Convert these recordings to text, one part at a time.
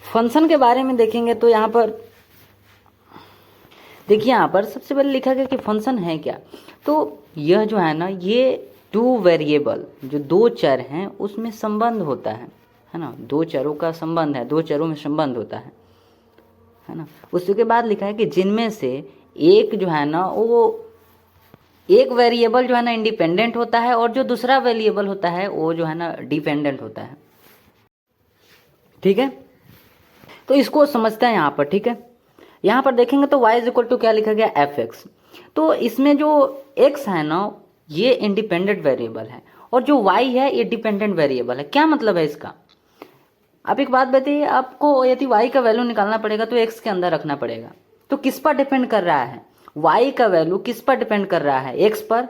Function के बारे में देखेंगे तो यहाँ पर देखिए, यहाँ पर सबसे पहले लिखा गया कि फंक्शन है क्या। तो यह जो है ना, ये टू वेरिएबल जो दो चर हैं उसमें संबंध होता है ना, दो चरों का संबंध है, दो चरों में संबंध होता है ना। उसके बाद लिखा है कि जिनमें से एक जो है ना, वो एक वेरिएबल जो है ना इंडिपेंडेंट होता है और जो दूसरा वेरिएबल होता है वो जो है ना डिपेंडेंट होता है। ठीक है, तो इसको समझते हैं यहाँ पर। ठीक है, यहाँ पर देखेंगे तो y इज इक्वल टू क्या लिखा गया, एफ एक्स। तो इसमें जो x है ना ये इंडिपेंडेंट वेरिएबल है और जो y है ये डिपेंडेंट वेरिएबल है। क्या मतलब है इसका? आप एक बात बताइए, आपको यदि y का वैल्यू निकालना पड़ेगा तो x के अंदर रखना पड़ेगा। तो किस पर डिपेंड कर रहा है? y का वैल्यू किस पर डिपेंड कर रहा है? x पर।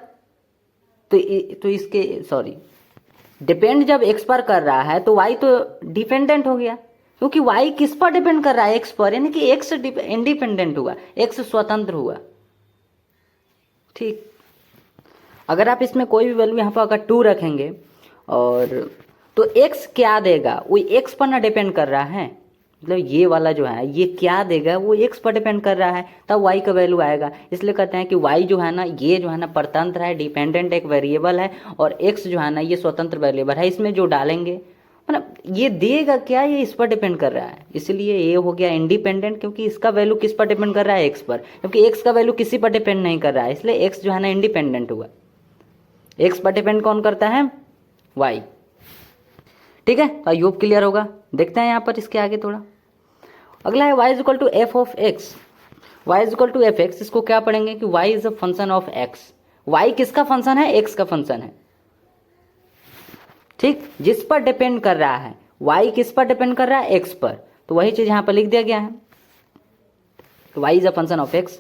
तो इसके डिपेंड जब x पर कर रहा है तो y तो डिपेंडेंट हो गया, क्योंकि y किस पर डिपेंड कर रहा है? x पर, यानी कि x इंडिपेंडेंट हुआ, x स्वतंत्र हुआ। ठीक, अगर आप इसमें कोई भी वैल्यू यहाँ पर अगर 2 रखेंगे और तो x क्या देगा? वो x पर ना डिपेंड कर रहा है, मतलब ये वाला जो है ये क्या देगा, वो x पर डिपेंड कर रहा है, तब y का वैल्यू आएगा। इसलिए कहते हैं कि y जो है ना ये जो है ना परतंत्र है, डिपेंडेंट एक वेरिएबल है, और x जो है ना ये स्वतंत्र वेरिएबल है। इसमें जो डालेंगे मतलब ये देगा क्या, ये इस पर डिपेंड कर रहा है, इसलिए ये हो गया इंडिपेंडेंट, क्योंकि इसका वैल्यू किस पर डिपेंड कर रहा है? x पर, क्योंकि x का वैल्यू किसी पर डिपेंड नहीं कर रहा है, इसलिए x जो है ना इंडिपेंडेंट हुआ। x पर डिपेंड कौन करता है? y। ठीक है, तो आई होप क्लियर होगा। देखते हैं यहाँ पर इसके आगे थोड़ा। अगला है y is equal to F of X. y is equal to F X, इसको क्या पढ़ेंगे कि y is a function of x। y किसका फंक्शन है? x का फंक्शन है। ठीक, जिस पर डिपेंड कर रहा है, y किस पर डिपेंड कर रहा है? x पर, तो वही चीज यहां पर लिख दिया गया है, y is a function of x।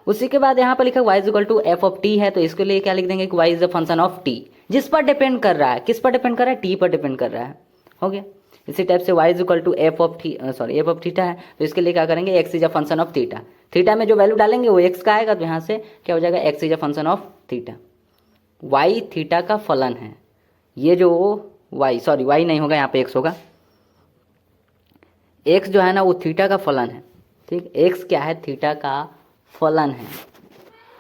उसी के बाद यहां पर लिखा y is equal to F of t है, तो इसके लिए क्या लिख देंगे कि y is a function of t। जिस पर डिपेंड कर रहा है, किस पर डिपेंड कर रहा है? t पर डिपेंड कर रहा है। हो गया। इसी टाइप से y is equal to F of theta है, तो इसके लिए क्या करेंगे? x is a function of theta. Theta में जो वैल्यू डालेंगे वो x का आएगा, तो यहाँ से क्या हो जाएगा? x is a function of theta. y theta का फलन है, ये जो y नहीं होगा, यहाँ पे x होगा। x जो है ना वो थीटा का फलन है। ठीक, x क्या है? थीटा का फलन है।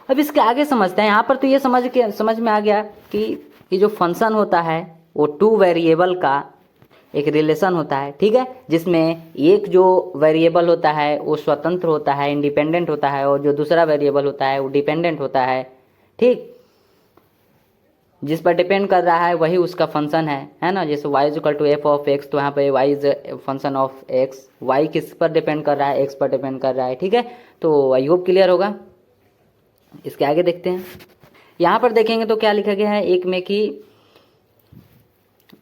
अब इसके आगे समझते हैं। यहाँ पर तो ये समझ में आ गया कि ये जो फंक्शन होता है वो टू वेरिएबल का एक रिलेशन होता है। ठीक है, जिसमें एक जो वेरिएबल होता है वो स्वतंत्र होता है, इंडिपेंडेंट होता है, और जो दूसरा वेरिएबल होता है वो डिपेंडेंट होता है। ठीक, जिस पर डिपेंड कर रहा है वही उसका फंक्शन है ना। जैसे y is equal to F of x, तो यहाँ पे y is function of x। y किस पर डिपेंड कर रहा है? x पर डिपेंड कर रहा है। ठीक है, तो आई होप क्लियर होगा। इसके आगे देखते हैं। यहाँ पर देखेंगे तो क्या लिखा गया है एक में कि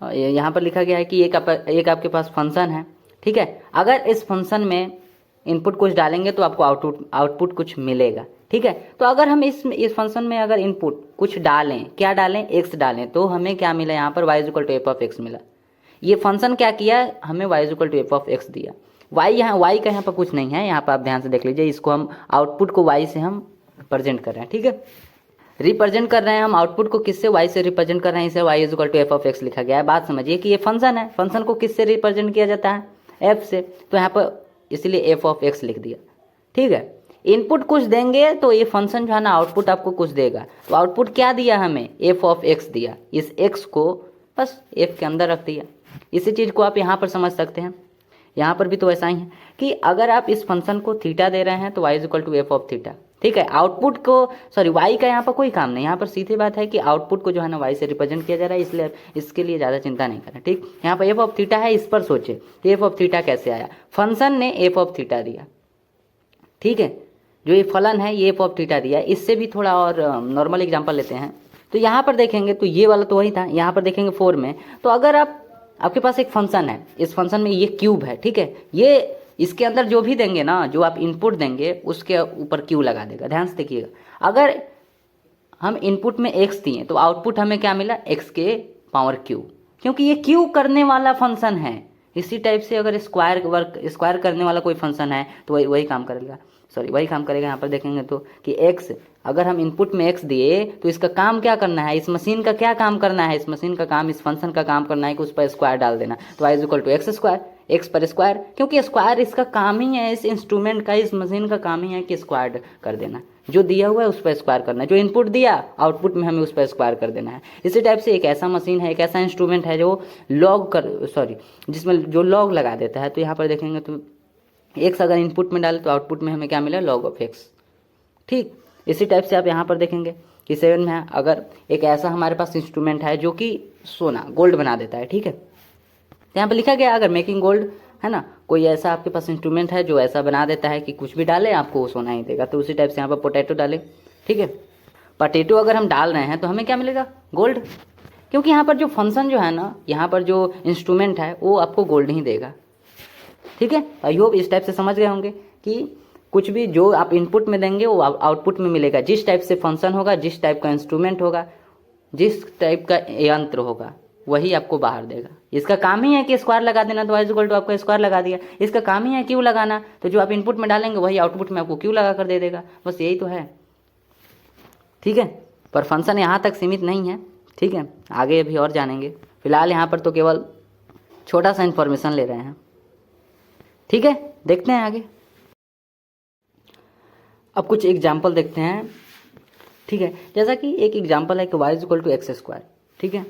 यहाँ पर लिखा गया है कि एक आपके पास फंक्शन है। ठीक है, अगर इस फंक्शन में इनपुट कुछ डालेंगे तो आपको आउटपुट कुछ मिलेगा। ठीक है, तो अगर हम इस फंक्शन में अगर इनपुट कुछ डालें, क्या डालें? x डालें, तो हमें क्या मिला? यहाँ पर y is equal to F of x मिला। ये फंक्शन क्या किया? हमें y is equal to F of x दिया। y का यहाँ पर कुछ नहीं है, यहाँ पर आप ध्यान से देख लीजिए। इसको हम आउटपुट को y से हम रिप्रेजेंट कर रहे हैं। ठीक है, रिप्रेजेंट कर रहे हैं हम आउटपुट को किससे? y से रिप्रेजेंट कर रहे हैं, इसे y is equal to F of x लिखा गया है। बात समझिए कि ये फंक्शन है, फंक्शन को किससे रिप्रेजेंट किया जाता है? f से, तो यहाँ पर इसलिए एफ ऑफ एक्स लिख दिया। ठीक है, इनपुट कुछ देंगे तो ये फंक्शन जो है ना आउटपुट आपको कुछ देगा। तो आउटपुट क्या दिया हमें? एफ ऑफ एक्स दिया। इस एक्स को बस एफ के अंदर रख दिया। इसी चीज़ को आप यहाँ पर समझ सकते हैं। यहाँ पर भी तो ऐसा ही है कि अगर आप इस फंक्शन को थीटा दे रहे हैं तो y is equal to F of theta. ठीक है, आउटपुट को y का यहाँ पर कोई काम नहीं, यहाँ पर सीधी बात है कि आउटपुट को जो है ना y से रिप्रेजेंट किया जा रहा है, इसलिए इसके लिए ज़्यादा चिंता नहीं करें। ठीक, यहाँ पर एफ ऑफ थीटा है, इस पर सोचे एफ ऑफ थीटा कैसे आया? फंक्शन ने एफ ऑफ थीटा दिया। ठीक है, जो ये फलन है ये एफ ऑफ थीटा दिया। इससे भी थोड़ा और नॉर्मल एग्जांपल लेते हैं। तो यहाँ पर देखेंगे तो ये वाला तो वही था। यहाँ पर देखेंगे 4 में, तो अगर आपके पास एक फंक्शन है, इस फंक्शन में ये क्यूब है। ठीक है, ये इसके अंदर जो भी देंगे ना, जो आप इनपुट देंगे उसके ऊपर क्यू लगा देगा। ध्यान से देखिएगा, अगर हम इनपुट में x दिए तो आउटपुट हमें क्या मिला? x के पावर क्यू, क्योंकि ये क्यू करने वाला फंक्शन है। इसी टाइप से अगर स्क्वायर करने वाला कोई फंक्शन है तो वही काम करेगा। वही काम करेगा। यहाँ पर देखेंगे तो कि x, अगर हम इनपुट में x दिए तो इसका काम क्या करना है? इस मशीन का क्या काम करना है? इस मशीन का काम, इस फंक्शन का काम करना है कि उस पर स्क्वायर डाल देना। तो y is equal to x square. X पर स्क्वायर, क्योंकि स्क्वायर इसका काम ही है, इस इंस्ट्रूमेंट का, इस मशीन का काम ही है कि स्क्वायर कर देना। जो दिया हुआ है उस पर स्क्वायर करना है, जो इनपुट दिया आउटपुट में हमें उस पर स्क्वायर कर देना है। इसी टाइप से एक ऐसा मशीन है, एक ऐसा इंस्ट्रूमेंट है जो जिसमें जो लॉग लगा देता है। तो यहाँ पर देखेंगे तो एक्स अगर इनपुट में डाले तो आउटपुट में हमें क्या मिला, लॉग ऑफ एक्स। ठीक, इसी टाइप से आप यहाँ पर देखेंगे कि 7 में है, अगर एक ऐसा हमारे पास इंस्ट्रूमेंट है जो कि सोना गोल्ड बना देता है, ठीक है, तो यहाँ पर लिखा गया अगर मेकिंग गोल्ड है ना, कोई ऐसा आपके पास इंस्ट्रूमेंट है जो ऐसा बना देता है कि कुछ भी डाले आपको वो सोना ही देगा। तो उसी टाइप से यहाँ पर पोटैटो डाले, ठीक है, पोटैटो अगर हम डाल रहे हैं तो हमें क्या मिलेगा, गोल्ड, क्योंकि यहाँ पर जो फंक्शन जो है ना, यहाँ पर जो इंस्ट्रूमेंट है वो आपको गोल्ड ही देगा। ठीक है, आई होप इस टाइप से समझ गए होंगे कि कुछ भी जो आप इनपुट में देंगे वो आउटपुट में मिलेगा। जिस टाइप से फंक्शन होगा, जिस टाइप का इंस्ट्रूमेंट होगा, जिस टाइप का यंत्र होगा, वही आपको बाहर देगा। इसका काम ही है कि स्क्वायर लगा देना, तो वाई इक्वल टू आपका स्क्वायर लगा दिया। इसका काम ही है क्यू लगाना, तो जो आप इनपुट में डालेंगे वही आउटपुट में आपको क्यू लगा कर दे देगा। बस यही तो है, ठीक है। पर फंक्शन यहाँ तक सीमित नहीं है, ठीक है, आगे अभी और जानेंगे। फिलहाल यहाँ पर तो केवल छोटा सा इन्फॉर्मेशन ले रहे हैं, ठीक है। देखते हैं आगे, अब कुछ एग्जाम्पल देखते हैं, ठीक है। जैसा कि एक एग्जाम्पल है कि y equal to x square, ठीक है।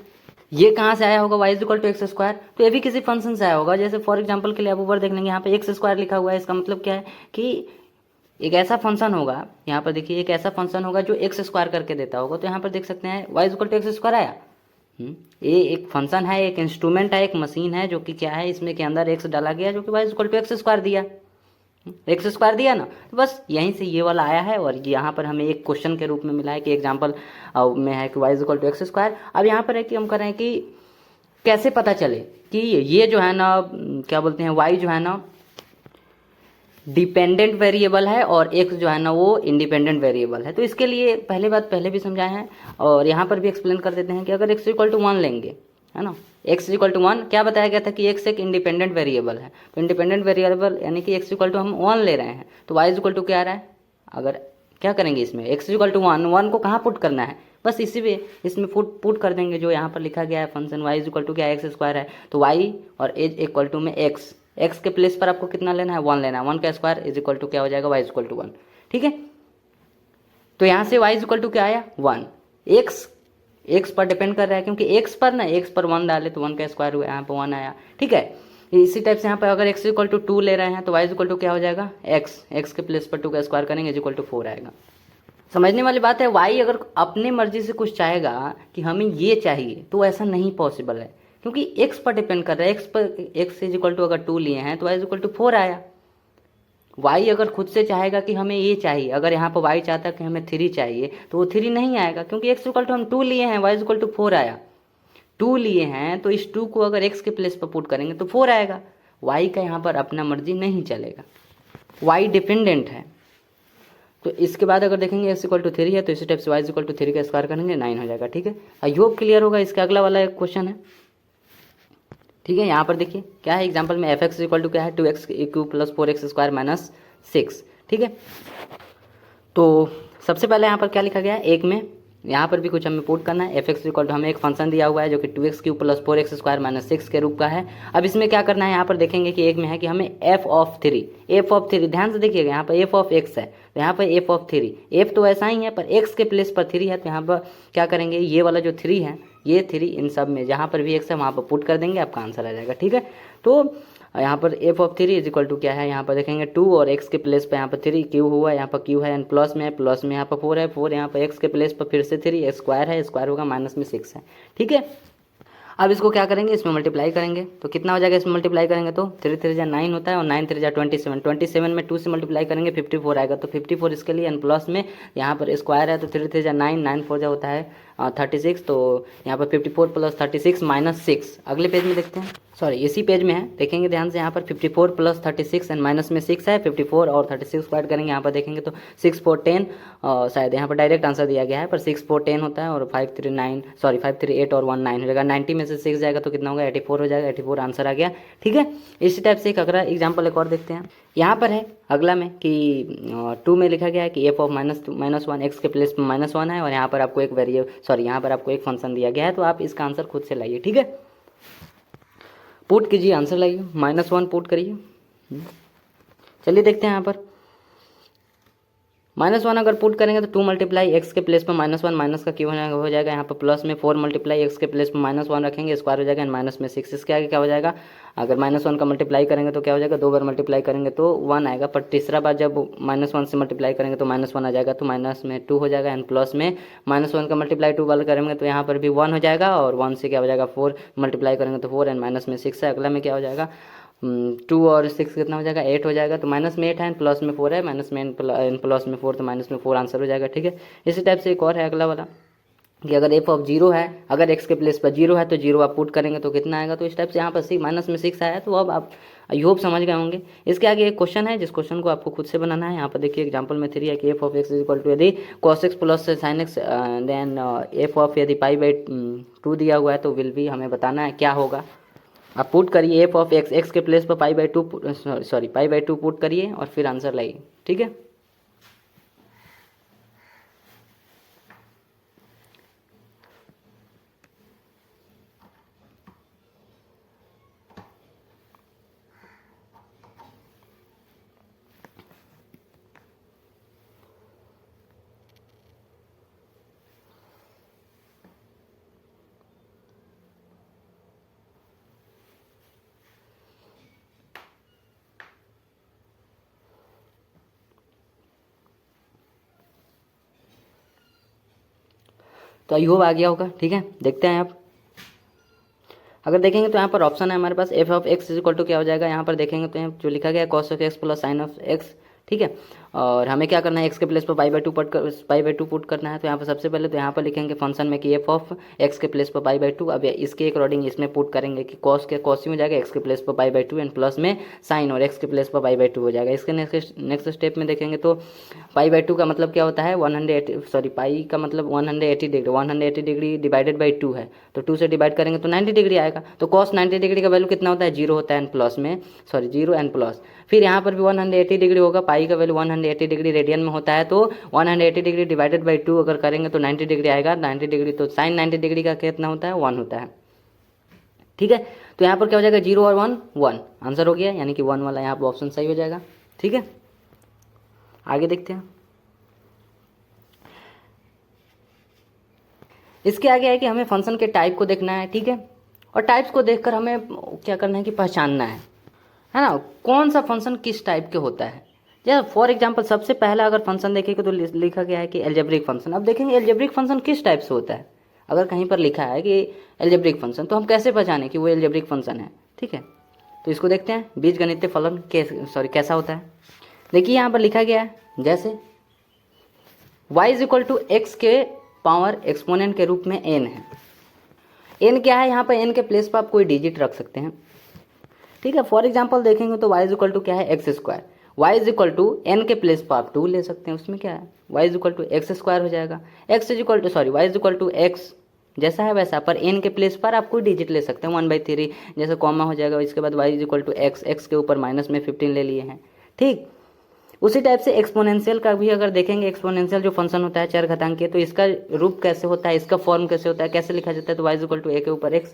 ये कहाँ से आया होगा, y equal to x square, तो ये भी किसी फंक्शन से आया होगा। जैसे फॉर एग्जाम्पल के लिए आप ऊपर देख लेंगे, यहाँ पे एक्स स्क्वायर लिखा हुआ है, इसका मतलब क्या है कि एक ऐसा फंक्शन होगा, यहाँ पर देखिए एक ऐसा फंक्शन होगा जो एक्स स्क्वायर करके देता होगा। तो यहाँ पर देख सकते हैं y equal to x square आया। ये एक फंक्शन है, एक इंस्ट्रूमेंट है, एक मशीन है जो कि क्या है, इसमें के अंदर एक्स डाला गया जो कि y equal to x square दिया, एक्स स्क्वायर दिया ना। तो बस यहीं से ये वाला आया है, और यहाँ पर हमें एक क्वेश्चन के रूप में मिला है कि एग्जाम्पल में है कि y equal to x square. अब यहाँ पर है कि हम करें कि कैसे पता चले कि ये जो है ना, क्या बोलते हैं, वाई जो है ना डिपेंडेंट वेरिएबल है और एक्स जो है ना वो इंडिपेंडेंट वेरिएबल है। तो इसके लिए पहले बात पहले भी समझाए हैं और यहाँ पर भी एक्सप्लेन कर देते हैं कि अगर एक्स इक्वल टू 1 लेंगे, है ना, एक्स इक्वल टू 1 क्या बताया गया था कि एक्स एक इंडिपेंडेंट वेरिएबल है। तो इंडिपेंडेंट वेरिएबल यानी कि एक्स इक्वल टू हम 1 ले रहे हैं, तो वाई इक्वल टू क्या आ रहा है, अगर क्या करेंगे इसमें एक्स इक्वल टू 1 को कहाँ पुट करना है, बस इसी पे इसमें पुट कर देंगे जो यहाँ पर लिखा गया है फंक्शन वाई इक्वल टू क्या, एक्स स्क्वायर है। तो वाई और एज इक्वल टू में एक्स, एक्स के प्लेस पर आपको कितना लेना है, 1 लेना है। 1 का स्क्वायर इज इक्वल टू क्या हो जाएगा, वाई इक्वल टू 1, ठीक है। तो यहाँ से वाई इक्वल टू क्या आया, 1। एक्स पर डिपेंड कर रहा है, क्योंकि एक्स पर ना, एक्स पर 1 डाले तो 1 का स्क्वायर हुआ, यहाँ पर 1 आया, ठीक है। इसी टाइप से यहाँ पर अगर एक्स इक्वल टू 2 ले रहे हैं तो वाई इक्वल टू क्या हो जाएगा, एक्स के प्लेस पर 2 का स्क्वायर करेंगे इज इक्वल टू 4 आएगा। समझने वाली बात है, वाई अगर अपने मर्जी से कुछ चाहेगा कि हमें ये चाहिए तो ऐसा नहीं पॉसिबल है, क्योंकि एक्स पर डिपेंड कर रहा है। एक्स पर एक्स इज इक्वल टू अगर 2 लिए हैं तो वाई इज इक्वल टू 4 आया। वाई अगर खुद से चाहेगा कि हमें ये चाहिए, अगर यहाँ पर वाई चाहता है कि हमें 3 चाहिए तो वो 3 नहीं आएगा, क्योंकि एक्स इक्वल टू हम 2 लिए हैं, वाई इज इक्वल टू 4 आया। 2 लिए हैं तो इस 2 को अगर एक्स के प्लेस पर पुट करेंगे तो 4 आएगा। वाई का यहाँ पर अपना मर्जी नहीं चलेगा, वाई डिपेंडेंट है। तो इसके बाद अगर देखेंगे एक्स इक्वल टू 3 है तो इसी टाइप से वाई इक्वल टू 3 का स्क्वायर करेंगे 9 हो जाएगा, ठीक है। आई होप क्लियर होगा। इसका अगला वाला एक क्वेश्चन है, ठीक है। यहाँ पर देखिए क्या है, एग्जांपल में एफ एक्स इक्वल टू क्या है, 2x cube plus 4x square minus 6, ठीक है। तो सबसे पहले यहाँ पर क्या लिखा गया है, एक में यहाँ पर भी कुछ हमें पुट करना है। एफ एक्स इक्वल टू हमें एक फंक्शन दिया हुआ है जो कि 2x cube plus 4x square minus 6 के रूप का है। अब इसमें क्या करना है, यहाँ पर देखेंगे कि एक में है कि हमें एफ ऑफ 3, ध्यान से देखिएगा, यहाँ पर एफ ऑफ एक्स है तो यहाँ पर एफ ऑफ 3, एफ तो ऐसा ही है पर एक्स के प्लेस पर 3 है, तो यहाँ पर क्या करेंगे, ये वाला जो 3 है, ये 3 इन सब में जहाँ पर भी एक्स है वहाँ पर पुट कर देंगे, आपका आंसर आ जाएगा, ठीक है। तो यहाँ पर f of 3 is equal to क्या है, यहाँ पर देखेंगे 2 और एक्स के प्लेस पर यहाँ पर 3, क्यू हुआ, यहाँ पर क्यू है एंड प्लस में यहाँ पर 4 है, 4 यहाँ पर एक्स के प्लेस पर फिर से 3, स्क्वायर है, स्क्वायर होगा माइनस में 6 है, ठीक है। अब इसको क्या करेंगे, इसमें मल्टीप्लाई करेंगे तो कितना हो जाएगा, इसमें मल्टीप्लाई करेंगे तो 3 3 जा 9 होता है और 9 3 जा 27 में 2 से मल्टीप्लाई करेंगे 54 आएगा। तो 54 इसके लिए एंड प्लस में यहाँ पर स्क्वायर है तो 3 3 जा 9, 9 4 जा होता है 36, तो यहाँ पर 54 प्लस 36 माइनस 6। अगले पेज में देखते हैं, सॉरी इसी पेज में है, देखेंगे ध्यान से, यहाँ पर 54 प्लस 36 एंड माइनस में 6 है, 54 और 36 स्क्वायर करेंगे, यहाँ पर देखेंगे तो 6 4 10, शायद यहाँ पर डायरेक्ट आंसर दिया गया है पर 6 4 10 होता है और 5 3 8 और 1 9 हो जाएगा। 90 में से 6 जाएगा तो कितना होगा, 84 हो जाएगा, 84 आंसर आ गया, ठीक है। इसी टाइप से एक अगला एग्जाम्पल एक और देखते हैं। यहाँ पर है अगला में कि 2 में लिखा गया है कि एफ ऑफ -1 एक्स के प्लेस में -1 है और यहाँ पर आपको एक यहाँ पर आपको एक फंक्शन दिया गया है, तो आप इसका आंसर खुद से लाइए, ठीक है। पुट कीजिए, आंसर लाइए, -1 पुट करिए। चलिए देखते हैं यहाँ पर -1 अगर पुट करेंगे तो 2 मल्टीप्लाई एक्स के प्लेस पर -1 माइनस का क्यों हो जाएगा, यहाँ पर प्लस में 4 मल्टीप्लाई एक्स के प्लेस पर -1 रखेंगे, स्क्वायर हो जाएगा, एंड माइनस में 6, इसके आगे क्या हो जाएगा, अगर -1 का मल्टीप्लाई करेंगे तो क्या हो जाएगा, 2 बार मल्टीप्लाई करेंगे तो 1 आएगा, पर तीसरा बार जब -1 से मल्टीप्लाई करेंगे तो -1 आ जाएगा, तो माइनस में 2 हो जाएगा, एंड प्लस में -1 का मल्टीप्लाई 2 बार करेंगे तो यहाँ पर भी 1 हो जाएगा, और 1 से क्या हो जाएगा 4 मल्टीप्लाई करेंगे तो 4, एंड माइनस में 6 है, अगला में क्या हो जाएगा 2 और 6 कितना हो जाएगा 8 हो जाएगा, तो माइनस में 8 है, प्लस में 4 है, माइनस में प्लस में 4, तो माइनस में 4 आंसर हो जाएगा। ठीक है, इसी टाइप से एक और है अगला वाला कि अगर एफ ऑफ 0 है, अगर एक्स के प्लेस पर 0 है तो 0 आप पुट करेंगे तो कितना आएगा, तो इस टाइप से यहाँ पर माइनस में 6 आया, तो अब आप आई होप समझ गए होंगे। इसके आगे एक क्वेश्चन है जिस क्वेश्चन को आपको खुद से बनाना है। यहाँ पर देखिए एग्जांपल में 3 है कि F of X equal to यदि cos X plus sine X then F of यदि π/2 दिया हुआ है तो विल भी हमें बताना है क्या होगा। आप पुट करिए एफ ऑफ एक्स, एक्स के प्लेस पर π/2 पुट करिए और फिर आंसर लाइए। ठीक है, तो आई होप आ गया होगा। ठीक है, देखते हैं आप अगर देखेंगे तो यहाँ पर ऑप्शन है हमारे पास F of X equal to क्या हो जाएगा, यहाँ पर देखेंगे तो यहाँ जो लिखा गया है cos of x plus sign of x. ठीक है, और हमें क्या करना है, एक्स के प्लेस पर π/2 पुट करना है, तो यहाँ पर सबसे पहले तो यहाँ पर लिखेंगे फंक्शन में कि एफ ऑफ एक्स के प्लेस पर π/2, अब इसके अकॉर्डिंग इसमें पुट करेंगे कि कॉस ही हो जाएगा, एक्स के प्लेस पर π/2 एंड प्लस में साइन और एक्स के प्लेस पर π/2 हो जाएगा। इसके नेक्स्ट स्टेप में देखेंगे तो π/2 का मतलब क्या होता है, पाई का मतलब 180 डिग्री डिवाइडेड बाई 2 है, तो 2 से डिवाइड करेंगे तो 90 डिग्री आएगा, तो कॉस 90 डिग्री का वैल्यू कितना होता है, 0 होता है, एंड प्लस में 0 एंड प्लस, फिर यहाँ पर भी 180 डिग्री होगा, पाई का वैल्यू 180 डिग्री रेडियन में होता है, तो 180 डिग्री डिवाइडेड बाई 2 अगर करेंगे तो 90 डिग्री आएगा, 90 डिग्री तो साइन 90 डिग्री का कितना होता है, 1 होता है। ठीक है, तो यहाँ पर क्या हो जाएगा 0 और 1 1 आंसर हो गया, यानी कि 1 वाला यहाँ पर ऑप्शन सही हो जाएगा। ठीक है, आगे देखते हैं। इसके आगे है कि हमें फंक्शन के टाइप को देखना है। ठीक है, और टाइप्स को देखकर हमें क्या करना है कि पहचानना है ना, कौन सा फंक्शन किस टाइप के होता है। जैसे फॉर एग्जांपल सबसे पहला अगर फंक्शन देखेंगे तो लिखा गया है कि एल्जेब्रिक फंक्शन। अब देखेंगे एल्जेब्रिक फंक्शन किस टाइप से होता है, अगर कहीं पर लिखा है कि एल्जेब्रिक फंक्शन तो हम कैसे पहचानें कि वो एल्जेब्रिक फंक्शन है। ठीक है, तो इसको देखते हैं बीजगणितीय फलन कैसा होता है। देखिए यहाँ पर लिखा गया है जैसे y इक्वल टू एक्स के पावर एक्सपोनेंट के रूप में n है। n क्या है, यहाँ पर n के प्लेस पर आप कोई डिजिट रख सकते हैं। ठीक है, फॉर एग्जांपल देखेंगे तो y इक्वल टू क्या है, x square, y equal to n के प्लेस पर आप 2 ले सकते हैं, उसमें क्या है y equal to x square हो जाएगा, y इक्वल टू x जैसा है वैसा, पर n के प्लेस पर आप कोई डिजिट ले सकते हैं 1/3, जैसे कॉमा हो जाएगा, इसके बाद y इक्वल टू x के ऊपर माइनस में 15 ले लिए हैं। ठीक, उसी टाइप से एक्सपोनेंशियल का भी अगर देखेंगे, एक्सपोनेंशियल जो फंक्शन होता है चर घातांकीय, तो इसका रूप कैसे होता है, इसका फॉर्म कैसे होता है, कैसे लिखा जाता है, तो y इक्वल टू a के ऊपर x।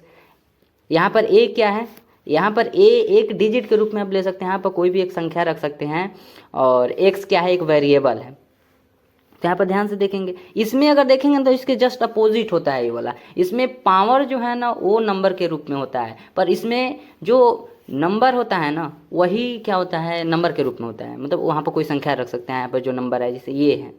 यहाँ पर a क्या है, यहाँ पर a एक डिजिट के रूप में आप ले सकते हैं, यहाँ पर कोई भी एक संख्या रख सकते हैं, और x क्या है, एक वेरिएबल है। तो यहाँ पर ध्यान से देखेंगे, इसमें अगर देखेंगे तो इसके जस्ट अपोजिट होता है ये वाला, इसमें पावर जो है ना वो नंबर के रूप में होता है, पर इसमें जो नंबर होता है ना वही क्या होता है, नंबर के रूप में होता है, मतलब वहाँ पर कोई संख्या रख सकते हैं, यहाँ पर जो नंबर है जैसे ये है,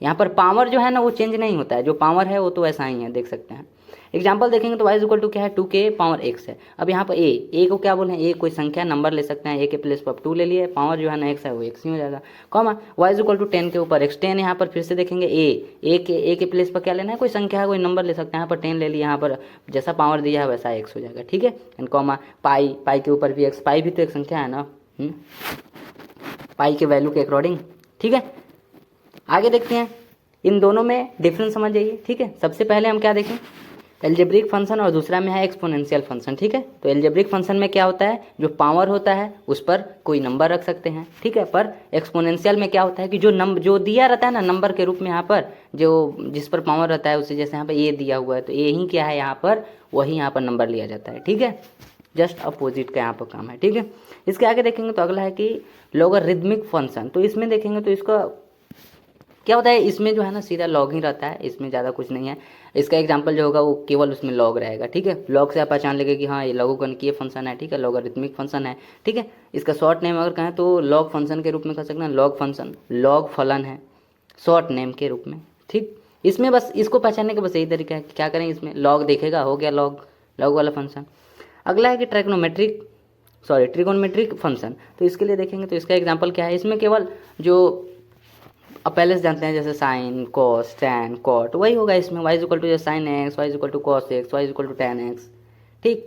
यहाँ पर पावर जो है ना वो चेंज नहीं होता है, जो पावर है वो तो ऐसा ही है, देख सकते हैं। एग्जाम्पल देखेंगे तो y इक्वल टू क्या है, 2 के पावर x है। अब यहाँ पर a को क्या बोले, a कोई संख्या नंबर ले सकते हैं, a के प्लेस पर 2 ले लिए, पावर जो है ना x है वो x ही हो जाएगा, कॉमा y इक्वल टू 10 के ऊपर x, 10 यहाँ पर फिर से देखेंगे a के प्लेस पर क्या लेना है, कोई संख्या है, कोई नंबर ले सकते हैं, यहाँ पर 10 ले लिया, यहाँ पर जैसा पावर दिया है वैसा x हो जाएगा। ठीक है, एंड कॉमा पाई के ऊपर भी x, पाई भी तो एक संख्या है ना, पाई के वैल्यू के अकॉर्डिंग। ठीक है, आगे देखते हैं, इन दोनों में डिफरेंस समझ जाइए। ठीक है, सबसे पहले हम क्या देखें, एल्जेब्रिक फंक्शन और दूसरा में है एक्सपोनेंशियल फंक्शन। ठीक है, तो एल्जेब्रिक फंक्शन में क्या होता है, जो पावर होता है उस पर कोई नंबर रख सकते हैं। ठीक है, पर एक्सपोनेंशियल में क्या होता है कि जो दिया रहता है ना नंबर के रूप में, यहाँ पर जो जिस पर पावर रहता है उसे, जैसे यहाँ पर ए दिया हुआ है तो ए ही क्या है यहाँ पर, वही यहाँ पर नंबर लिया जाता है। ठीक है, जस्ट अपोजिट का यहाँ पर काम है, ठीक है। इसके आगे देखेंगे तो अगला है कि लॉगरिदमिक फंक्शन। तो इसमें देखेंगे तो इसका क्या होता है, इसमें जो है ना सीधा लॉग ही रहता है, इसमें ज़्यादा कुछ नहीं है। इसका एग्जांपल जो होगा वो केवल उसमें लॉग रहेगा, ठीक है। लॉग से आप पहचान लेंगे कि हाँ ये लघुगणकीय फंक्शन है, ठीक है, लॉगरिदमिक फंक्शन है, ठीक है। इसका शॉर्ट नेम अगर कहें तो लॉग फंक्शन के रूप में कह सकते हैं, लॉग फंक्शन, लॉग फलन है शॉर्ट नेम के रूप में, ठीक। इसमें बस इसको पहचानने का बस यही तरीका है कि क्या करें, इसमें लॉग देखेगा, हो गया लॉग, लॉग वाला फंक्शन। अगला है कि ट्रिगोनोमेट्रिक फंक्शन। तो इसके लिए देखेंगे तो इसका एग्जांपल क्या है, इसमें केवल जो अब पहले से जानते हैं जैसे साइन, कॉस, टैन, कॉट, वही होगा इसमें। y equal to sine x, y equal to cos x, y equal to tan x, ठीक।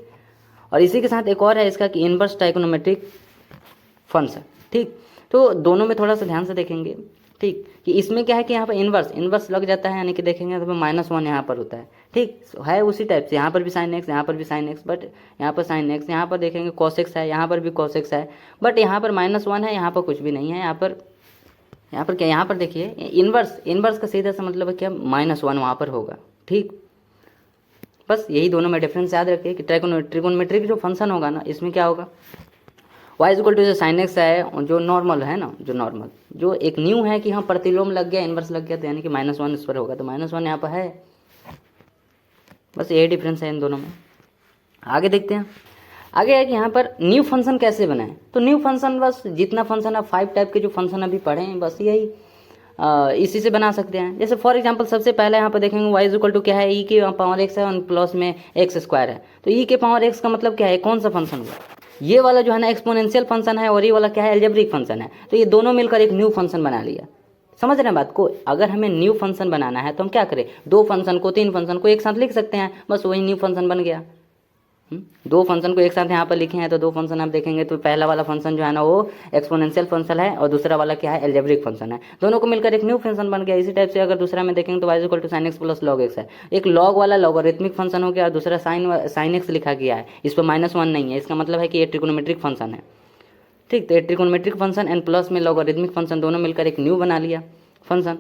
और इसी के साथ एक और है इसका कि इनवर्स ट्राइगोनोमेट्रिक फंक्शन, ठीक। तो दोनों में थोड़ा सा ध्यान से देखेंगे, ठीक, कि इसमें क्या है कि यहाँ पर इनवर्स लग जाता है, यानी कि देखेंगे तो -1 यहाँ पर होता है, ठीक है। उसी टाइप से यहाँ पर भी साइन एक्स, यहाँ पर भी साइन एक्स, बट यहाँ पर साइन एक्स, यहाँ पर देखेंगे कॉस एक्स है, यहाँ पर भी कॉस एक्स है, बट यहाँ पर -1 है, यहाँ पर कुछ भी नहीं है। यहाँ पर क्या, यहाँ पर देखिए इनवर्स का सीधा सा मतलब है क्या, -1 वहाँ पर होगा, ठीक। बस यही दोनों में डिफरेंस याद रखिए कि ट्रिगोनोमेट्रिक जो फंक्शन होगा ना, इसमें क्या होगा, y इक्वल टू जो साइन एक्स है, जो नॉर्मल है ना, जो एक न्यू है कि हाँ प्रतिलोम लग गया, इनवर्स लग गया, तो यानी कि -1 इस पर होगा, तो -1 यहाँ पर है। बस यही डिफरेंस है इन दोनों में। आगे देखते हैं, आगे है कि यहाँ पर न्यू फंक्शन कैसे बनाएं। तो न्यू फंक्शन बस जितना फंक्शन है 5 टाइप के जो फंक्शन अभी पढ़े हैं, बस यही इसी से बना सकते हैं। जैसे फॉर एग्जांपल सबसे पहले यहाँ पर देखेंगे y इक्वल टू क्या है, e के पावर x है और प्लस में x स्क्वायर है। तो e के पावर x का मतलब क्या है, कौन सा फंक्शन हुआ, ये वाला जो है ना एक्सपोनेंशियल फंक्शन है, और ये वाला क्या है, अलजेब्रिक फंक्शन है। तो ये दोनों मिलकर एक न्यू फंक्शन बना लिया। समझ रहे हैं बात को। अगर हमें न्यू फंक्शन बनाना है तो हम क्या करें, 2 फंक्शन को 3 फंक्शन को एक साथ लिख सकते हैं, बस वही न्यू फंक्शन बन गया। 2 फंक्शन को एक साथ यहाँ पर लिखे हैं, तो 2 फंक्शन आप देखेंगे तो पहला वाला फंक्शन जो है ना वो एक्सपोनेंशियल फंक्शन है, और दूसरा वाला क्या है, अलजेब्रिक फंक्शन है। दोनों को मिलकर एक न्यू फंक्शन बन गया। इसी टाइप से अगर दूसरा में देखेंगे तो y equal to sine x plus log x है, एक लॉग वाला लॉगरिथमिक फंक्शन हो गया, और दूसरा साइन एक्स लिखा गया है, इस पर -1 नहीं है, इसका मतलब है कि ये ट्रिगोनोमेट्रिक फंक्शन है, ठीक। तो ये ट्रिगोनोमेट्रिक फंक्शन एंड प्लस में लॉगरिथमिक फंक्शन दोनों मिलकर एक न्यू बना लिया फंक्शन।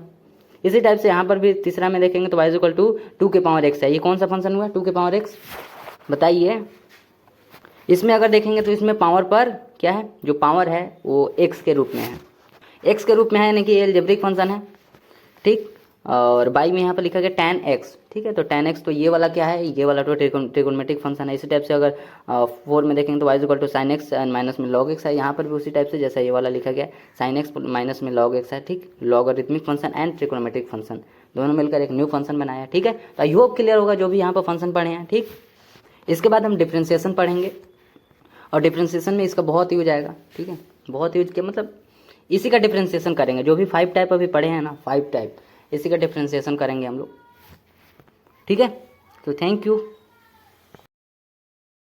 इसी टाइप से यहाँ पर भी तीसरा में देखेंगे तो y इक्वल टू 2 के पावर x है। ये कौन सा फंक्शन हुआ, 2 के पावर x, बताइए। इसमें अगर देखेंगे तो इसमें पावर पर क्या है, जो पावर है वो x के रूप में है, x के रूप में है, यानी कि ये अलजेब्रिक फंक्शन है, ठीक। और बाई में यहाँ पर लिखा गया tan x, ठीक है। तो tan x तो ये वाला क्या है, ये वाला तो ट्रिगोनोमेट्रिक फंक्शन है। इसी टाइप से अगर 4 में देखेंगे तो y equal to sine x and minus में log x है, यहाँ पर भी उसी टाइप से जैसा ये वाला लिखा गया साइन एक्स माइनस में log x है, ठीक। Logarithmic function and trigonometric function दोनों मिलकर एक न्यू फंक्शन बनाया, ठीक है। तो आई होप क्लियर होगा जो भी यहाँ पर फंक्शन पढ़े हैं, ठीक। इसके बाद हम डिफ्रेंसिएशन पढ़ेंगे, और डिफ्रेंसिएशन में इसका बहुत यूज आएगा, ठीक है। बहुत यूज के मतलब इसी का डिफ्रेंसिएशन करेंगे, जो भी 5 टाइप अभी पढ़े हैं ना, 5 टाइप, इसी का डिफ्रेंसिएशन करेंगे हम लोग, ठीक है। तो थैंक यू।